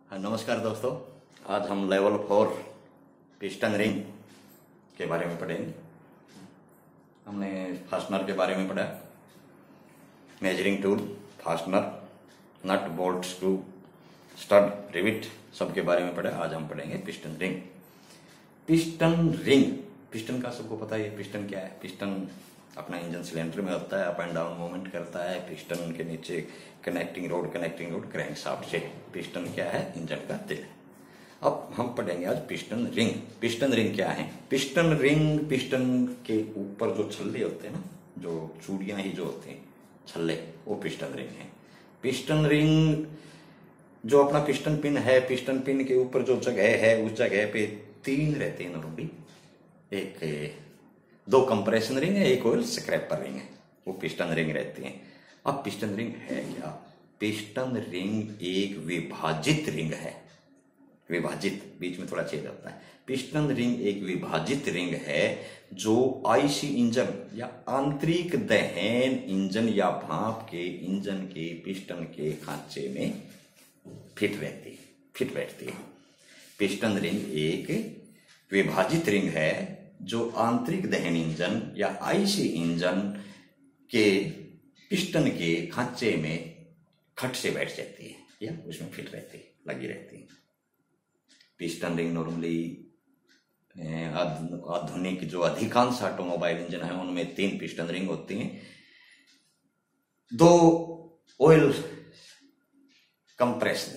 हाँ, नमस्कार दोस्तों। आज हम लेवल 4 पिस्टन रिंग के बारे में पढ़ेंगे। हमने फास्टनर के बारे में पढ़ा, मेजरिंग टूल, फास्टनर, नट, बोल्ट, स्क्रू, स्टड, रिविट, सब के बारे में पढ़ा। आज हम पढ़ेंगे piston ring. Piston ring, piston का सबको पता है। पिस्टन क्या है? पिस्टन अपना इंजन सिलेंडर में होता है, अप एंड डाउन मूवमेंट करता है। पिस्टन के नीचे कनेक्टिंग रोड क्रैंक शाफ्ट से। पिस्टन क्या है? इंजन का दिल। अब हम पढ़ेंगे आज पिस्टन रिंग। पिस्टन रिंग क्या है? पिस्टन रिंग, पिस्टन के ऊपर जो छल्ले होते हैं ना, जो चूड़ियां ही जो होती हैं, छल्ले, वो पिस्टन रिंग है। पिस्टन रिंग जो अपना पिस्टन पिन है, पिस्टन पिन के ऊपर जो जगह है, उस जगह पे 3 रहते हैं नॉर्मली। दो कंप्रेशन रिंग है, एक ऑयल स्क्रैपर रिंग है, वो पिस्टन रिंग रहती हैं। अब पिस्टन रिंग है क्या? पिस्टन रिंग एक विभाजित रिंग है। विभाजित, बीच में थोड़ा छेद होता है। पिस्टन रिंग एक विभाजित रिंग है जो आईसी इंजन या आंतरिक दहन इंजन या भाप के इंजन के पिस्टन के खांचे में फिट बैठती है। पिस्टन रिंग एक विभाजित रिंग है जो आंतरिक दहन इंजन या आईसी इंजन के पिस्टन के खांचे में खट से बैठ जाती है या उसमें फिट रहती है, लगी रहती है। पिस्टन रिंग नॉर्मली आधुनिक जो अधिकांश ऑटोमोबाइल इंजन है उनमें 3 पिस्टन रिंग होती हैं। 2 ऑयल कंप्रेशन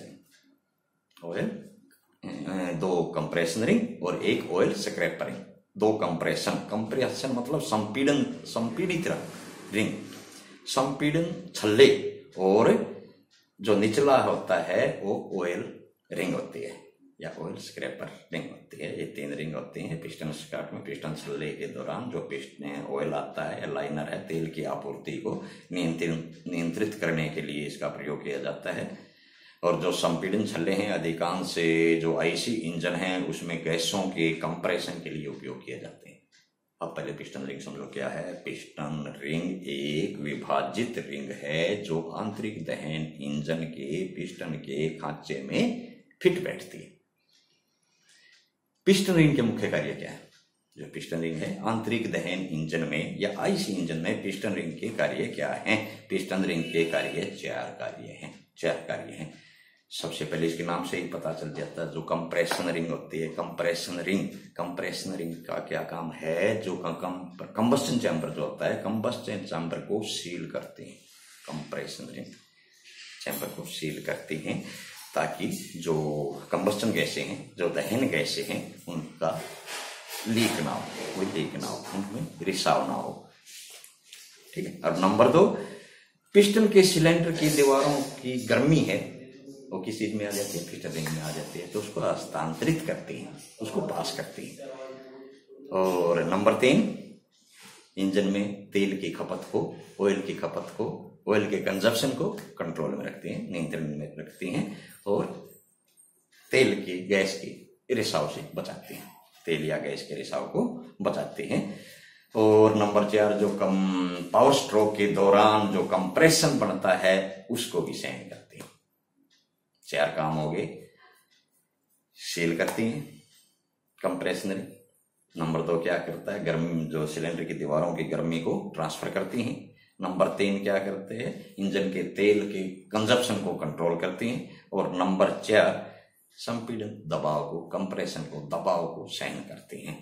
रिंग और एक ऑयल स्क्रैपर रिंग। 2 कंप्रेशन मतलब संपीड़ित रिंग, संपीड़न छल्ले, और जो निचला होता है वो ऑयल रिंग होती है या ऑयल स्क्रैपर रिंग होती है। ये 3 रिंग होती हैं पिस्टन स्टार्ट में। पिस्टन छल्ले के दौरान जो पिस्टन ऑयल आता है, लाइनर है, तेल की आपूर्ति को नियंत्रित करने के लिए इसका प्रयोग किया जाता है। और जो संपीड़न छल्ले हैं अधिकांश जो आईसी इंजन हैं उसमें गैसों के कंप्रेशन के लिए उपयोग किए जाते हैं। अब पहले पिस्टन रिंग समझो क्या है। पिस्टन रिंग एक विभाजित रिंग है जो आंतरिक दहन इंजन के पिस्टन के खांचे में फिट बैठती है। पिस्टन रिंग के मुख्य कार्य क्या है? जो पिस्टन रिंग है आंतरिक दहन इंजन में या आईसी इंजन में पिस्टन रिंग के कार्य क्या हैं? पिस्टन रिंग के कार्य 4 कार्य हैं। सबसे पहले इसके नाम से ही पता चल जाता है। जो कंप्रेशन रिंग होती है, कंप्रेशन रिंग का क्या काम है? जो कंबस्टन चैम्बर जो होता है, कंबस्टन चैम्बर को सील करते हैं। कंप्रेशन रिंग चैम्बर को सील करती हैं ताकि जो कंबस्टन गैसें हैं, जो दहन गैसें हैं, उनका लीक ना हो, उनमें रिसाव ना हो। ठीक है। और नंबर 2, पिस्टन के सिलेंडर की दीवारों की गर्मी है वो किस चीज में आ जाती है? पिस्टन रिंग में आ जाती है, तो उसको हस्तांतरित करती है, उसको पास करती है। और नंबर 3, इंजन में तेल की खपत को, ऑयल के कंजप्शन को कंट्रोल में रखती हैं, नियंत्रण में रखती हैं, और तेल की गैस की रिसाव से बचाती हैं, तेल या गैस के रिसाव को बचाती हैं। और नंबर 4, जो पावर स्ट्रोक के दौरान जो कंप्रेशन बनता है उसको भी सहन करती है। 4 काम हो गए। सील करती हैं कंप्रेशन रिंग। नंबर 2 क्या करता है? गर्मी, जो सिलेंडर की दीवारों की गर्मी को ट्रांसफर करती हैं। नंबर 3 क्या करते हैं? इंजन के तेल के कंजप्शन को कंट्रोल करती हैं। और नंबर 4, संपीड़न दबाव को, कंप्रेशन को, दबाव को सहन करती हैं।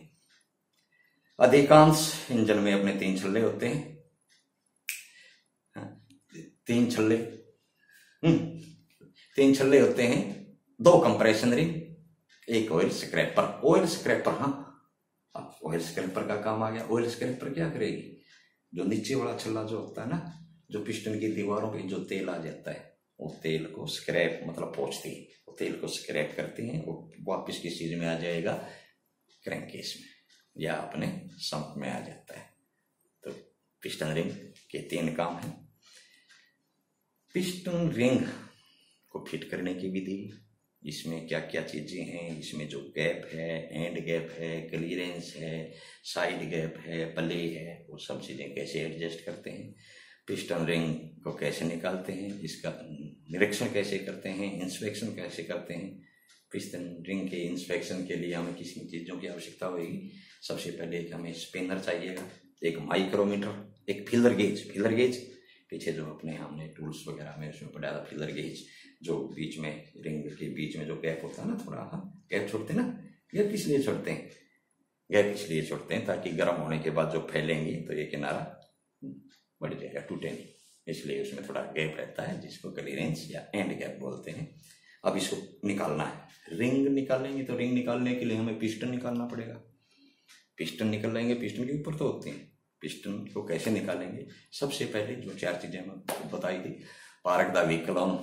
अधिकांश इंजन में अपने 3 छल्ले होते हैं। 3 छल्ले होते हैं। 2 कंप्रेशन रिंग, एक ऑयल स्क्रैपर। ऑयल स्क्रैपर का काम आ गया। ऑयल स्क्रैपर क्या करेगी? जो नीचे वाला छल्ला जो होता है ना, जो पिस्टन की दीवारों पे जो तेल आ जाता है, वो तेल को स्क्रैप मतलब पोंछती है, वो तेल को स्क्रैप करती हैं, वो वापिस किस चीज में आ जाएगा? क्रैंकेस में या अपने संप में आ जाता है। तो पिस्टन रिंग के 3 काम हैं। पिस्टन रिंग को फिट करने की विधि, इसमें क्या क्या चीजें हैं, इसमें जो गैप है, एंड गैप है, क्लियरेंस है, साइड गैप है, प्ले है, वो सब चीजें कैसे एडजस्ट करते हैं, पिस्टन रिंग को कैसे निकालते हैं, इसका निरीक्षण कैसे करते हैं, इंस्पेक्शन कैसे करते हैं। पिस्टन रिंग के इंस्पेक्शन के लिए हमें किस चीज़ों की आवश्यकता होगी। सबसे पहले एक हमें स्पिनर चाहिएगा, एक माइक्रोमीटर, एक फीलर गेज पीछे जो अपने हमने टूल्स वगैरह में उसमें पढ़ा था, फीलर गेज जो बीच में रिंग के बीच में जो गैप होता है ना, थोड़ा गैप छोड़ते हैं ना। गैप किस लिए छोड़ते हैं? गैप इसलिए छोड़ते हैं ताकि गर्म होने के बाद जो फैलेंगे तो ये किनारा बढ़ जाएगा, टूटे नहीं, इसलिए उसमें थोड़ा गैप रहता है जिसको क्लीयरेंस या एंड गैप बोलते हैं। अब इसको निकालना है, रिंग निकालेंगे तो रिंग निकालने के लिए हमें पिस्टन निकालना पड़ेगा। पिस्टन निकालेंगे, पिस्टन के ऊपर तो होते हैं। पिस्टन को कैसे निकालेंगे? सबसे पहले जो 4 चीजें मैं बताई थी, park the vehicle on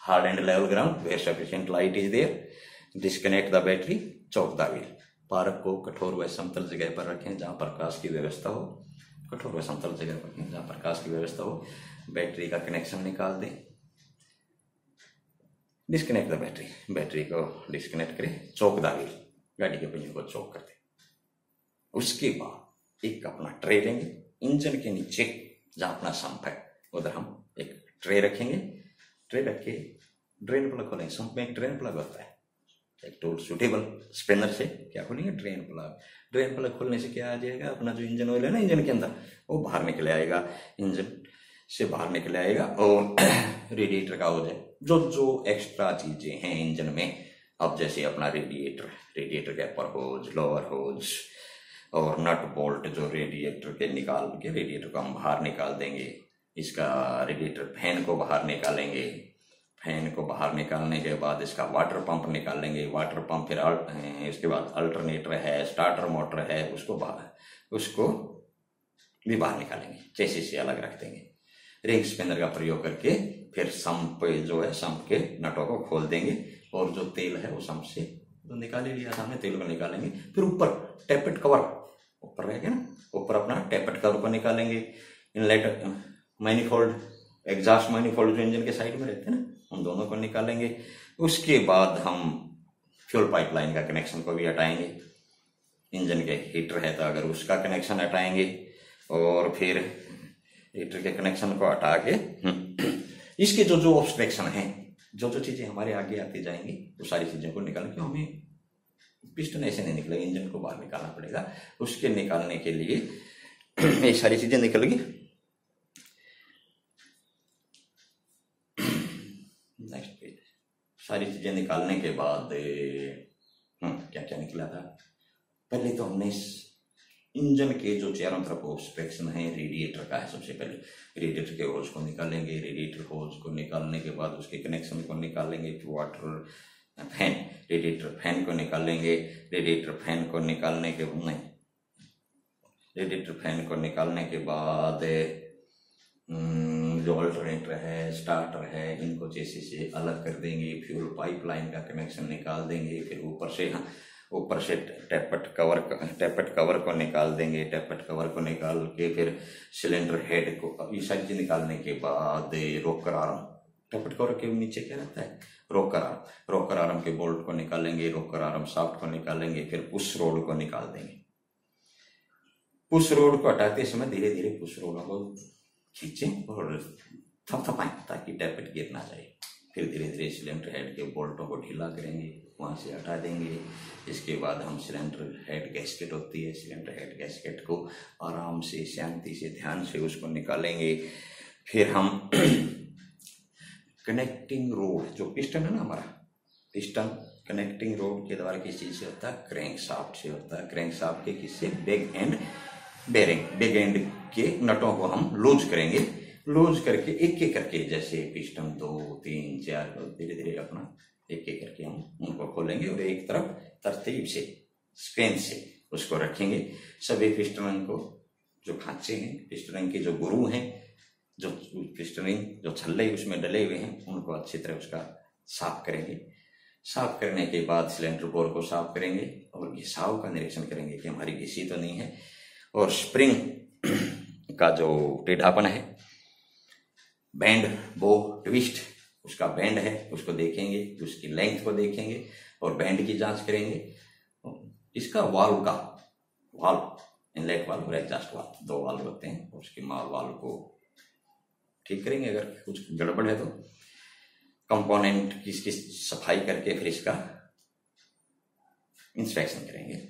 hard and level ground where sufficient light is there, disconnect the battery, chock the wheel. Park को कठोर व समतल जगह पर रखें जहां प्रकाश की व्यवस्था हो, कठोर व समतल जगह पर रखें जहां प्रकाश की व्यवस्था हो। बैटरी का कनेक्शन निकाल दें, डिस्कनेक्ट द बैटरी, बैटरी को डिस्कनेक्ट करें, चौक द व्हील, गाड़ी के पहियों को चौक कर दें। उसके बाद एक अपना ट्रे लेंगे, इंजन के नीचे जहां अपना संप है उधर हम एक ट्रे रखेंगे। ट्रे रख के ड्रेन प्लग खोलेंगे। संप में एक ड्रेन प्लग होता है, एक टूल सुटेबल स्पिनर से क्या खोलेंगे? Drain plug. ड्रेन प्लग खोलने से क्या आ जाएगा? अपना जो इंजन ऑयल है ना इंजन के अंदर, वो बाहर निकल आएगा, इंजन से बाहर निकल आएगा और रेडिएटर का हो जाए जो जो एक्स्ट्रा चीजें हैं इंजन में। अब जैसे अपना रेडिएटर के अपर होज, लोअर होज और नट बोल्ट जो रेडिएटर के निकाल के रेडिएटर को हम बाहर निकाल देंगे। इसका रेडिएटर फैन को बाहर निकालेंगे। फैन को बाहर निकालने के बाद इसका वाटर पंप निकालेंगे। वाटर पंप फिर इसके बाद अल्टरनेटर है, स्टार्टर मोटर है, उसको भी बाहर निकालेंगे, चेसिस से अलग रख देंगे। रिंग स्पिनर का प्रयोग करके फिर संप जो है, संप के नटों को खोल देंगे और जो तेल है वो संप से तो निकाल ही लिया था हमने, तेल को निकालेंगे। फिर ऊपर टैपेट कवर ऊपर रहेगा ना, ऊपर अपना टैपेट कवर को निकालेंगे। इनलेट मैनिफोल्ड, एग्जॉस्ट मैनिफोल्ड जो इंजन के साइड में रहते हैं ना, उन दोनों को निकालेंगे। उसके बाद हम फ्यूल पाइपलाइन का कनेक्शन को भी हटाएंगे। इंजन के हीटर है तो अगर उसका कनेक्शन हटाएंगे और फिर हीटर के कनेक्शन को हटा के इसके जो जो ऑब्स्ट्रक्शन है, जो जो चीजें हमारे आगे आती जाएंगी, वो सारी चीजों को निकालने के हमें पिस्टन ऐसे नहीं निकलेगा, इंजन को बाहर निकालना पड़ेगा। उसके निकालने के लिए ये सारी चीजें निकलेगी। Next page. सारी चीजें निकालने के बाद क्या क्या निकला था? पहले तो हमने इंजन के जो चारों तरफ ऑब्स्ट्रक्शन है रेडिएटर का है। सबसे पहले रेडिएटर के होज को निकालेंगे। रेडिएटर होज को निकालने के बाद उसके कनेक्शन को निकालेंगे। फिर वाटर फैन, रेडिएटर फैन को निकालेंगे। रेडिएटर फैन को निकालने के बाद जो अल्टरनेटर है, स्टार्टर है, इनको चेसिस से अलग कर देंगे। फ्यूल पाइपलाइन का कनेक्शन निकाल देंगे। फिर ऊपर से टैपेट कवर को निकाल देंगे। टैपेट कवर को निकाल के फिर सिलेंडर हेड को, ये सारी चीज निकालने के बाद रोकर आर्म, टैपेट कवर के नीचे क्या रहता है? रोकर आर्म के बोल्ट को निकालेंगे। रोकर आर्म शाफ्ट को निकालेंगे। फिर पुश रोड को निकाल देंगे। पुश रोड को हटाते समय धीरे धीरे पुश रोड को खींचें और थपथपाएं ताकि टैपेट गिर ना जाए। फिर धीरे धीरे सिलेंडर हेड के बोल्टों को ढीला करेंगे, वहां से हटा देंगे। इसके बाद हम सिलेंडर हेड गैस्केट होती है, सिलेंडर हेड गैस्केट को आराम से, शांति से, ध्यान से उसको निकालेंगे। फिर हम कनेक्टिंग रोड, जो पिस्टन है ना हमारा, पिस्टन कनेक्टिंग रोड के द्वारा किस चीज से होता है? क्रैंक शाफ्ट से होता है। क्रैंक शाफ्ट के किससे? Back end bearing, back end के नटों को हम लूज करेंगे। लूज करके एक एक करके, जैसे पिस्टन 2, 3, 4 धीरे धीरे अपना एक एक करके हम उनको खोलेंगे और एक तरफ तरतीब से स्पेन से उसको रखेंगे। सभी पिस्टन को जो खांचे हैं, पिस्टन के जो गुरु हैं, जो पिस्टन जो छल्ले उसमें डले हुए हैं, उनको अच्छी तरह उसका साफ करेंगे। साफ करने के बाद सिलेंडर बोर को साफ करेंगे और घिसाव का निरीक्षण करेंगे कि हमारी घिसी तो नहीं है। और स्प्रिंग का जो टेढ़ापन है, बैंड, बो, ट्विस्ट, उसका बैंड है उसको देखेंगे, उसकी लेंथ को देखेंगे और बैंड की जांच करेंगे। इसका वाल्व इनलेट वाल्व और एग्जॉस्ट वाल्व, 2 वाल्व होते हैं, उसके वाल्व को ठीक करेंगे अगर कुछ गड़बड़ है तो। कंपोनेंट की इसकी सफाई करके फिर इसका इंस्पेक्शन करेंगे।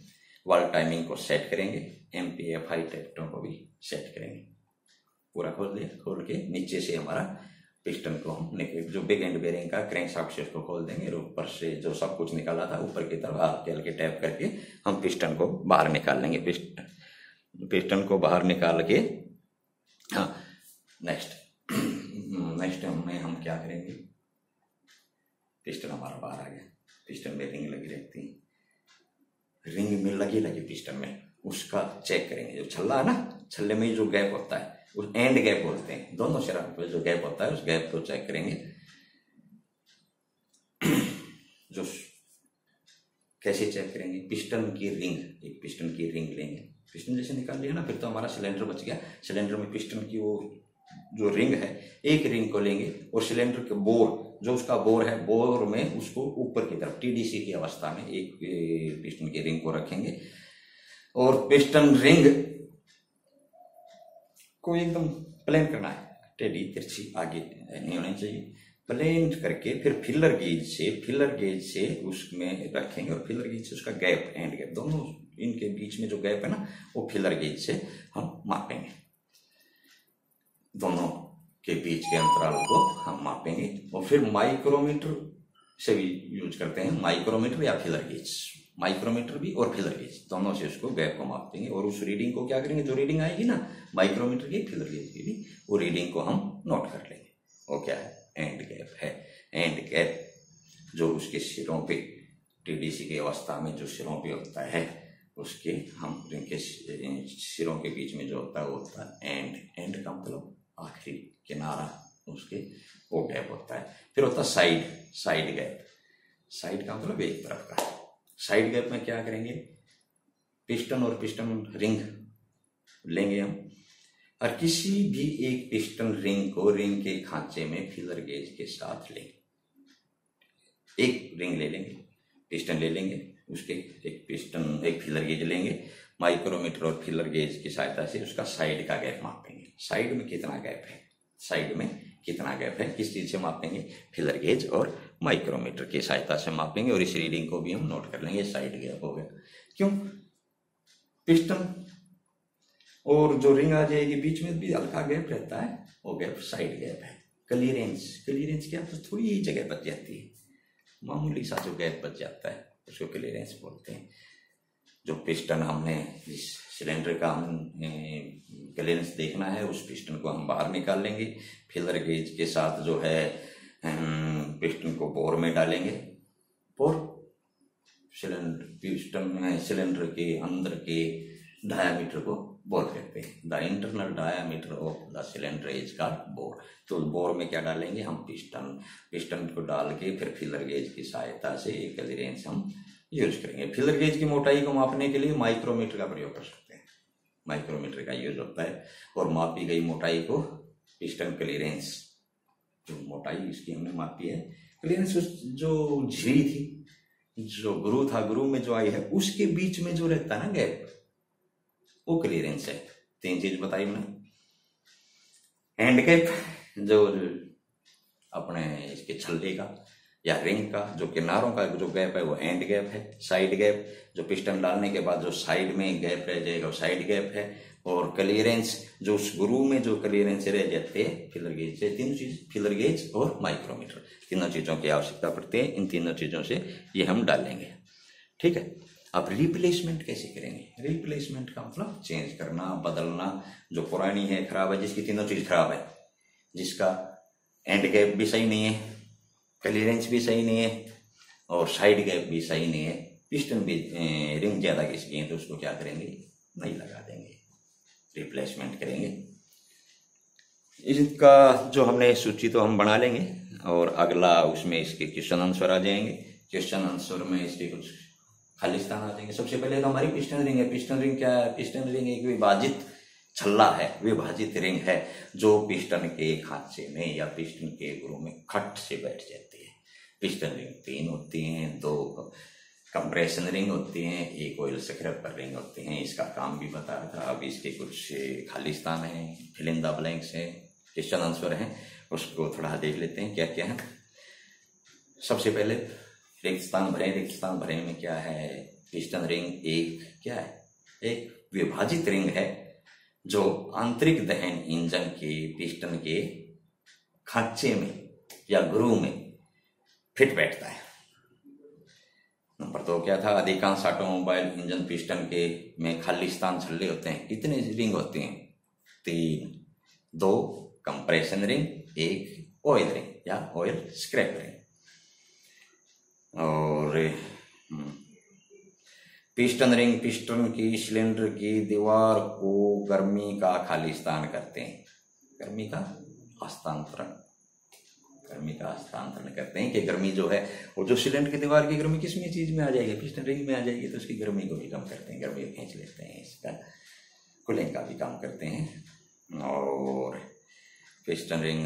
वर्क टाइमिंग को सेट करेंगे, MPFI टेक्टों को भी सेट करेंगे। पूरा खोल के नीचे से हमारा पिस्टन को हम जो बिग एंड बेरिंग का क्रैंक शाफ्ट से उसको खोल देंगे और ऊपर से जो सब कुछ निकाला था ऊपर की तरफ हल्के टैप करके हम पिस्टन को बाहर निकाल लेंगे। पिस्टन को बाहर निकाल के हाँ नेक्स्ट में हम क्या करेंगे, पिस्टन हमारा बाहर आ गया, पिस्टन में रिंग लगी रहती है, रिंग में लगी पिस्टन में उसका चेक करेंगे। जो छल्ला है ना, छल्ले में जो गैप होता है उस एंड गैप बोलते हैं, दोनों सिरा पे जो गैप होता है उस गैप को चेक करेंगे। जो कैसे चेक करेंगे, पिस्टन की रिंग, एक पिस्टन की रिंग लेंगे, पिस्टन जैसे निकाल लिया ना, फिर तो हमारा सिलेंडर बच गया। सिलेंडर में पिस्टन की वो जो रिंग है, एक रिंग को लेंगे और सिलेंडर के बोर, जो उसका बोर है, बोर में उसको ऊपर की तरफ TDC की अवस्था में एक पिस्टन की रिंग को रखेंगे और पिस्टन रिंग को एकदम प्लेन करना है, टेढ़ी तिरछी आगे नहीं होनी चाहिए। प्लेन करके फिर फिलर गेज से उसमें रखेंगे और फिलर गेज से उसका गैप, एंड गैप, दोनों इनके बीच में जो गैप है ना, वो फिलर गेज से हम मापेंगे। दोनों के बीच के अंतराल को हम मापेंगे और फिर माइक्रोमीटर से भी यूज करते हैं, माइक्रोमीटर या फिलर गेज, माइक्रोमीटर भी और फिलर गेज दोनों से उसको गैप को माप देंगे और उस रीडिंग को क्या करेंगे, जो रीडिंग आएगी ना माइक्रोमीटर की, फिलर गेज की भी, वो रीडिंग को हम नोट कर लेंगे। वो क्या है, एंड गैप है। एंड गैप जो उसके सिरों पे TDC की अवस्था में जो सिरों पे होता है, उसके हम इनके सिरों के बीच में जो होता है वो होता है एंड का मतलब आखिरी किनारा, उसके वो गैप होता है। फिर होता है साइड गैप, साइड का मतलब एक तरफ का। साइड गैप में क्या करेंगे, पिस्टन और पिस्टन रिंग लेंगे हम और किसी भी एक पिस्टन रिंग को रिंग के खांचे में फिलर गेज के साथ लेंगे। एक रिंग ले लेंगे, पिस्टन ले लेंगे, उसके एक फिलर गेज लेंगे, माइक्रोमीटर और फिलर गेज की सहायता से उसका साइड का गैप मापेंगे। साइड में कितना गैप है, साइड में कितना गैप है, किस चीज से मापेंगे, फिलर गेज और माइक्रोमीटर की सहायता से मापेंगे और इस रीडिंग को भी हम नोट कर लेंगे। साइड गैप हो गया, क्यों, पिस्टन और जो रिंग आ जाएगी बीच में भी हल्का गैप रहता है, वो गैप साइड गैप है। क्लियरेंस क्या, तो थोड़ी ही जगह बच जाती है, मामूली सा जो गैप बच जाता है उसको क्लियरेंस बोलते हैं। जो पिस्टन हमने इस सिलेंडर का हम क्लियरेंस देखना है, उस पिस्टन को हम बाहर निकाल लेंगे, फिलर गेज के साथ जो है पिस्टन को बोर में डालेंगे। बोर सिलेंडर के अंदर के डायामीटर को बोर कहते हैं, the internal diameter of the cylinder is called bore. तो बोर में क्या डालेंगे हम, पिस्टन को डाल के फिर फिलर गेज की सहायता से एक क्लियरेंस हम यूज करेंगे। फिलर गेज की मोटाई को मापने के लिए माइक्रोमीटर का प्रयोग कर सकते हैं, माइक्रोमीटर का यूज होता है और मापी गई मोटाई को पिस्टन क्लियरेंस, जो मोटाई इसकी हमने मापी है, क्लियरेंस जो झिरी थी, जो ग्रू था, ग्रू में जो आई है, उसके बीच में जो रहता है ना गैप, वो क्लियरेंस है। 3 चीज बताई मैंने, एंड गैप जो अपने इसके छल्ले का या रिंग का जो किनारों का जो गैप है वो एंड गैप है। साइड गैप जो पिस्टन डालने के बाद जो साइड में गैप रह जाएगा वो साइड गैप है। और क्लियरेंस जो उस ग्रू में जो क्लियरेंस रह जाते हैं फिलर गेज से, तीनों चीज, फिलर गेज और माइक्रोमीटर, तीनों चीजों की आवश्यकता पड़ती है। इन तीनों चीजों से ये हम डालेंगे, ठीक है। अब रिप्लेसमेंट कैसे करेंगे, रिप्लेसमेंट का मतलब चेंज करना, बदलना। जो पुरानी है, खराब है, जिसकी तीनों चीज खराब है, जिसका एंड गैप भी सही नहीं है, क्लियरेंस भी सही नहीं है और साइड गैप भी सही नहीं है, पिस्टन भी रिंग ज्यादा किसकी है, तो उसको क्या करेंगे, नहीं लगा देंगे, रिप्लेसमेंट करेंगे। इसका जो हमने सूची तो हम बना लेंगे और अगला उसमें इसके क्वेश्चन आंसर आ जाएंगे। क्वेश्चन आंसर में इसके कुछ खाली स्थान आ जाएंगे। सबसे पहले तो हमारी पिस्टन रिंग है। पिस्टन रिंग क्या है, पिस्टन रिंग एक विभाजित छल्ला है, विभाजित रिंग है जो पिस्टन के खांचे में या पिस्टन के ग्रू में खट से बैठ जाती है। पिस्टन रिंग 3 होती हैं, 2 कंप्रेशन रिंग होती हैं, 1 ऑयल सेक्रेपर रिंग होती हैं। इसका काम भी बताया था। अब इसके कुछ खाली स्थान है, फिल इन द ब्लैंक्स है, क्वेश्चन आंसर है, उसको थोड़ा देख लेते हैं क्या क्या है। सबसे पहले रिक्त स्थान भरें। रिक्त स्थान भरें में क्या है, पिस्टन रिंग एक क्या है, एक विभाजित रिंग है जो आंतरिक दहन इंजन के पिस्टन के खांचे में या ग्रूव में फिट बैठता है। नंबर 2 क्या था, अधिकांश ऑटोमोबाइल इंजन पिस्टन के में खाली स्थान छल्ले होते हैं। कितने रिंग होते हैं, 3, 2 कंप्रेशन रिंग, 1 ऑयल रिंग या ऑयल स्क्रैप रिंग। और पिस्टन रिंग पिस्टन की सिलेंडर की दीवार को गर्मी का खाली स्थान करते हैं। गर्मी का हस्तांतरण करते हैं कि गर्मी जो है वो जो सिलेंडर की दीवार की गर्मी किस में चीज में आ जाएगी, पिस्टन रिंग में आ जाएगी, तो उसकी गर्मी को भी कम करते हैं, गर्मी को खींच लेते हैं, इसका कूलिंग का भी काम करते हैं। और पिस्टन रिंग,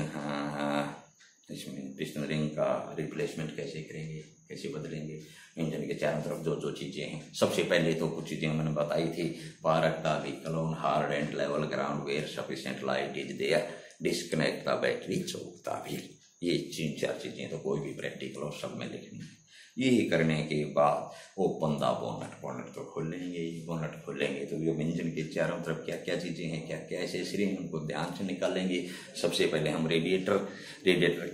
इसमें पिस्टन रिंग का रिप्लेसमेंट कैसे करेंगे, कैसे बदलेंगे, इंजन के चारों तरफ जो जो चीजें हैं। सबसे पहले तो कुछ चीजें मैंने बताई थी, park the vehicle on hard and level ground where sufficient light is there, disconnect the battery, chock the wheel. ये 3-4 चीजें तो कोई भी प्रैक्टिकल और सब में लिखनी है। ये करने के बाद ओपन द बोनट तो खोलेंगे तो ये इंजन के चारों तरफ क्या क्या चीजें हैं, क्या क्या एसेसरी हैं, उनको ध्यान से निकालेंगे। सबसे पहले हम रेडिएटर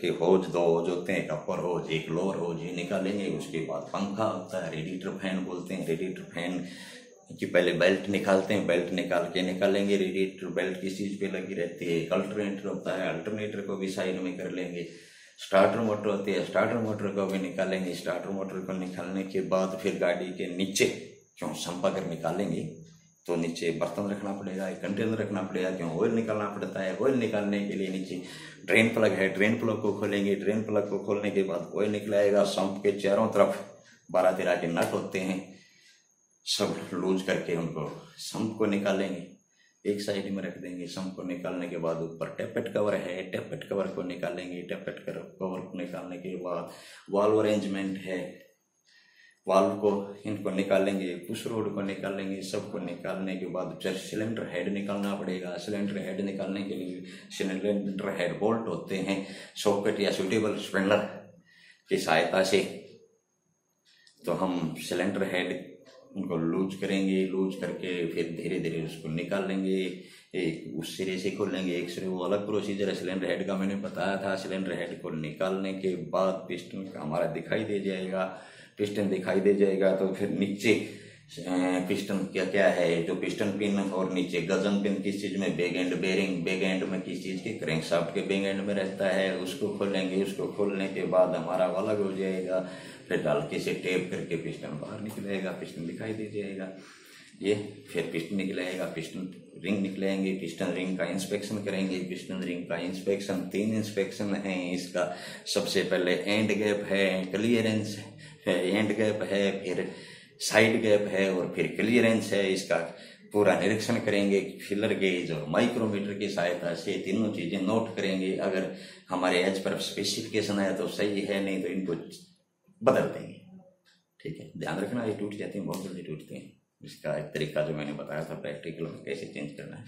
के होज, 2 होज होते हैं, एक अपर होज एक लोअर होज, ये निकालेंगे। उसके बाद पंखा होता है, रेडिएटर फैन बोलते हैं। रेडिएटर फैन कि पहले बेल्ट निकालते हैं, बेल्ट निकालेंगे। रेडिएटर बेल्ट किस चीज पे लगी रहती है, अल्टरनेटर होता है, अल्टरनेटर को भी साइड में कर लेंगे। स्टार्टर मोटर होती है, स्टार्टर मोटर को भी निकालेंगे। स्टार्टर मोटर को निकालने के बाद फिर गाड़ी के नीचे क्यों संप अगर निकालेंगे तो नीचे बर्तन रखना पड़ेगा, एक कंटेनर रखना पड़ेगा, क्यों ऑयल निकालना पड़ता है। ऑयल निकालने के लिए नीचे ड्रेन प्लग है, ड्रेन प्लग को खोलेंगे। ड्रेन प्लग को खोलने के बाद ऑयल निकलाएगा। संप के चारों तरफ 12-13 के नट होते हैं, सब लूज करके उनको संप को निकालेंगे, एक साइड में रख देंगे। संप को निकालने के बाद ऊपर टेपेट कवर है, टेपेट कवर को निकालेंगे। टेपेट कवर को निकालने के बाद वाल्व अरेंजमेंट है, वाल्व को इनको निकालेंगे, पुश रोड को निकालेंगे। सबको निकालने के बाद फिर सिलेंडर हेड निकालना पड़ेगा। सिलेंडर हेड निकालने के लिए सिलेंडर हेड बोल्ट होते हैं, सॉकेट या सुटेबल स्पेंडर की सहायता से तो हम सिलेंडर हेड उनको लूज करेंगे। लूज करके फिर धीरे धीरे उसको निकाल लेंगे, एक उस सिरे से खोलेंगे, एक सिरे, वो अलग प्रोसीजर है। सिलेंडर हेड का मैंने बताया था। सिलेंडर हेड को निकालने के बाद पिस्टन हमारा दिखाई दे जाएगा। पिस्टन दिखाई दे जाएगा तो फिर नीचे पिस्टन क्या है, जो पिस्टन पिन और नीचे गजन पिन किस चीज में, back end bearing, back end में किस चीज के, क्रैंकशाफ्ट के बैक एंड में रहता है, उसको खोलेंगे। उसको खोलने के बाद हमारा अलग हो जाएगा। फिर हल्के से टेप करके पिस्टन बाहर निकलेगा, पिस्टन दिखाई दे जाएगा। ये फिर पिस्टन निकलेगा, पिस्टन रिंग निकलेंगे, पिस्टन रिंग का इंस्पेक्शन करेंगे। पिस्टन रिंग का इंस्पेक्शन 3 इंस्पेक्शन है इसका। सबसे पहले एंड गैप है, क्लियरेंस है, एंड गैप है, फिर साइड गैप है और फिर क्लियरेंस है। इसका पूरा निरीक्षण करेंगे। फिलर गेज और माइक्रोमीटर की सहायता से तीनों चीजें नोट करेंगे। अगर हमारे एज पर स्पेसिफिकेशन है तो सही है, नहीं तो इनको बदल देंगे। ठीक है, ध्यान रखना, ये टूट जाते हैं, बहुत जल्दी टूटते हैं। इसका एक तरीका जो मैंने बताया था प्रैक्टिकल में कैसे चेंज करना है।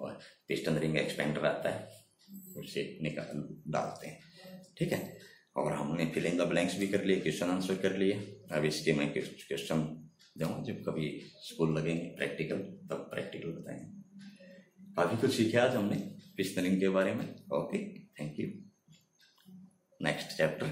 और पिस्टन रिंग एक्सपेंडर आता है, उसे निकाल डालते हैं। ठीक है, और हमने फिल इन द ब्लैंक्स भी कर लिए, क्वेश्चन आंसर कर लिए। अब इसके मैं क्वेश्चन दूँ जब कभी स्कूल लगेंगे प्रैक्टिकल, तब प्रैक्टिकल बताएंगे। काफी कुछ सीखे आज हमने पिस्टन रिंग के बारे में। Okay, thank you. Next chapter